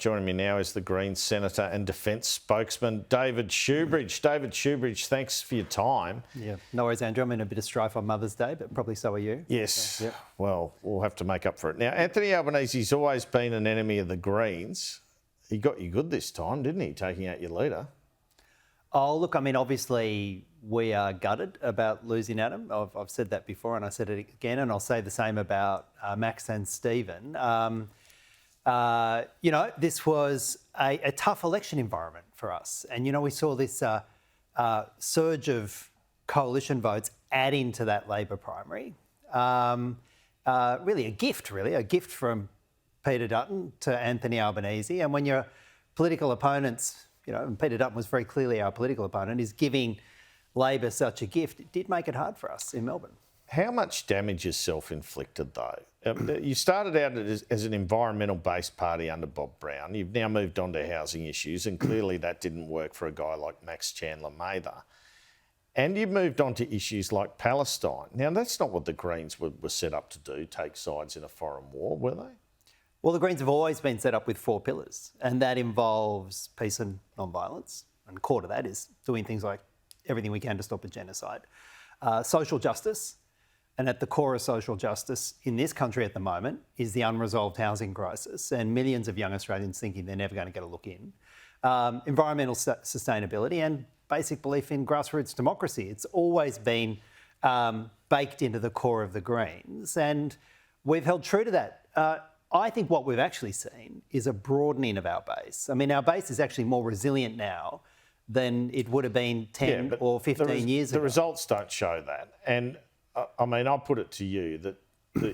Joining me now is the Greens Senator and Defence Spokesman, David Shoebridge. David Shoebridge, thanks for your time. Yeah, no worries, Andrew. I'm in a bit of strife on Mother's Day, but probably so are you. Yes, so, yeah. Well, we'll have to make up for it. Now, Anthony Albanese's always been an enemy of the Greens. He got you good this time, didn't he, taking out your leader? Oh, look, I mean, obviously we are gutted about losing Adam. I've said that before and I said it again, and I'll say the same about Max and Stephen. This was a tough election environment for us. And, we saw this surge of coalition votes adding to that Labor primary. Really a gift from Peter Dutton to Anthony Albanese. And when your political opponents, and Peter Dutton was very clearly our political opponent, is giving Labor such a gift, it did make it hard for us in Melbourne. How much damage is self-inflicted, though? You started out as an environmental-based party under Bob Brown. You've now moved on to housing issues, and clearly that didn't work for a guy like Max Chandler-Mather. And you've moved on to issues like Palestine. Now, that's not what the Greens were set up to do, take sides in a foreign war, were they? Well, the Greens have always been set up with 4 pillars, and that involves peace and non-violence. And core to that is doing things like everything we can to stop a genocide. Social justice. And at the core of social justice in this country at the moment is the unresolved housing crisis and millions of young Australians thinking they're never going to get a look in. Environmental sustainability and basic belief in grassroots democracy. It's always been baked into the core of the Greens, and we've held true to that. I think what we've actually seen is a broadening of our base. I mean, our base is actually more resilient now than it would have been 10 or 15 years ago. The results don't show that. And I mean, I'll put it to you that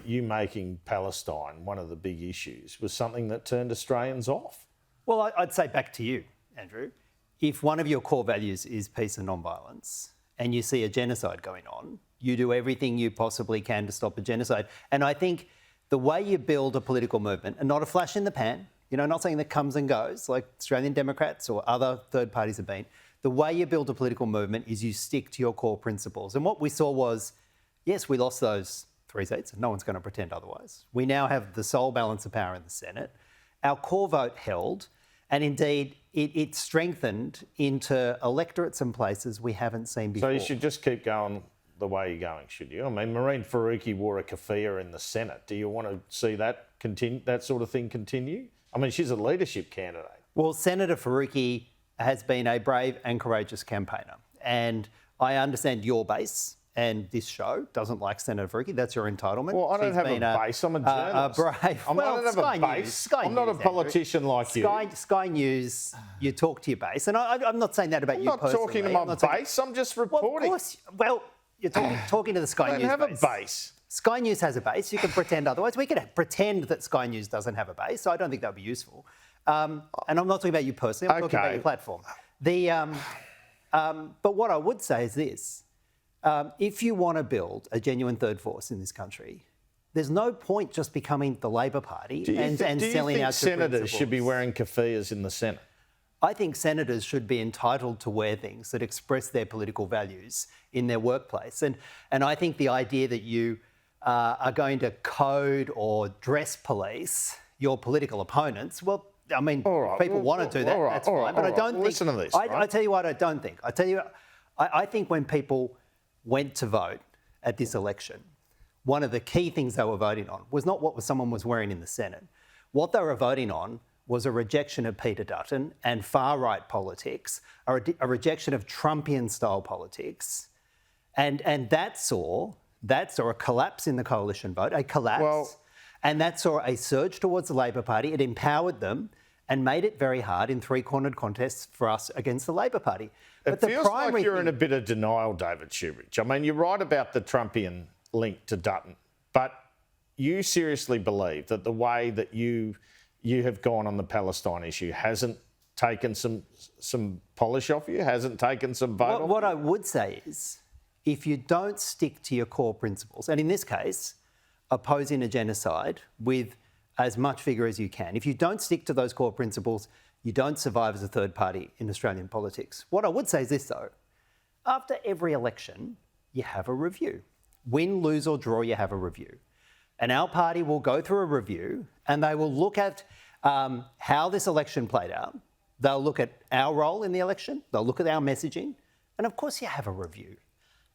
you making Palestine one of the big issues was something that turned Australians off. Well, I'd say back to you, Andrew. If one of your core values is peace and non-violence and you see a genocide going on, you do everything you possibly can to stop a genocide. And I think the way you build a political movement, and not a flash in the pan, not something that comes and goes like Australian Democrats or other third parties have been, the way you build a political movement is you stick to your core principles. And what we saw was, yes, we lost those 3 seats, and no one's going to pretend otherwise. We now have the sole balance of power in the Senate. Our core vote held, and indeed it strengthened into electorates and places we haven't seen before. So you should just keep going the way you're going, should you? I mean, Mehreen Faruqi wore a keffiyeh in the Senate. Do you want to see that continue, that sort of thing continue? I mean, she's a leadership candidate. Well, Senator Faruqi has been a brave and courageous campaigner, and I understand your base. And this show doesn't like Senator Faruqi. That's your entitlement. Well, I don't have a base. I'm a journalist. Brave. I don't have a base. I'm not a politician like you. Sky News, you talk to your base. And I'm not saying that about you personally. I'm not talking to my base. I'm just reporting. Well, of course. Well, you're talking to the Sky News base. I don't have a base. Sky News has a base. You can pretend otherwise. We could pretend that Sky News doesn't have a base. So I don't think that would be useful. And I'm not talking about you personally. I'm talking about your platform. But what I would say is this. If you want to build a genuine third force in this country, there's no point just becoming the Labor Party and selling out your principles. Do you think senators should be wearing keffiyehs in the Senate? I think senators should be entitled to wear things that express their political values in their workplace. And I think the idea that you are going to code or dress police your political opponents, well, I mean, people want to do that, that's fine. But I don't think... Listen to this. I tell you what I don't think. I think when people went to vote at this election, one of the key things they were voting on was not what someone was wearing in the Senate. What they were voting on was a rejection of Peter Dutton and far-right politics, a rejection of Trumpian-style politics, and that saw a collapse in the coalition vote, and that saw a surge towards the Labor Party. It empowered them and made it very hard in 3-cornered contests for us against the Labor Party. It feels like you're in a bit of denial, David Shoebridge. I mean, you're right about the Trumpian link to Dutton, but you seriously believe that the way that you have gone on the Palestine issue hasn't taken some polish off you, hasn't taken some vote off What you? I would say is, if you don't stick to your core principles, and in this case, opposing a genocide with as much vigour as you can, if you don't stick to those core principles, you don't survive as a third party in Australian politics. What I would say is this, though. After every election, you have a review. Win, lose or draw, you have a review. And our party will go through a review and they will look at how this election played out. They'll look at our role in the election. They'll look at our messaging. And of course, you have a review.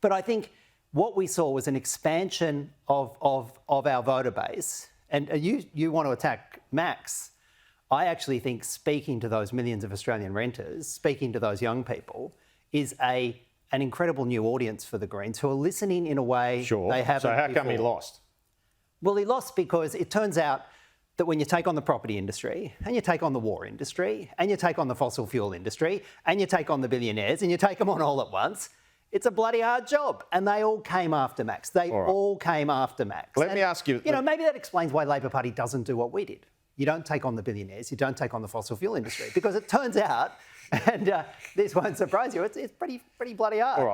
But I think what we saw was an expansion of our voter base. And you want to attack Max. I actually think speaking to those millions of Australian renters, speaking to those young people, is an incredible new audience for the Greens who are listening in a way they haven't So how come before. he lost? Well, he lost because it turns out that when you take on the property industry and you take on the war industry and you take on the fossil fuel industry and you take on the billionaires and you take them on all at once, it's a bloody hard job. And they all came after Max. They all came after Max. Let me ask you... maybe that explains why Labor Party doesn't do what we did. You don't take on the billionaires, you don't take on the fossil fuel industry, because it turns out, and this won't surprise you, it's pretty bloody hard. All right,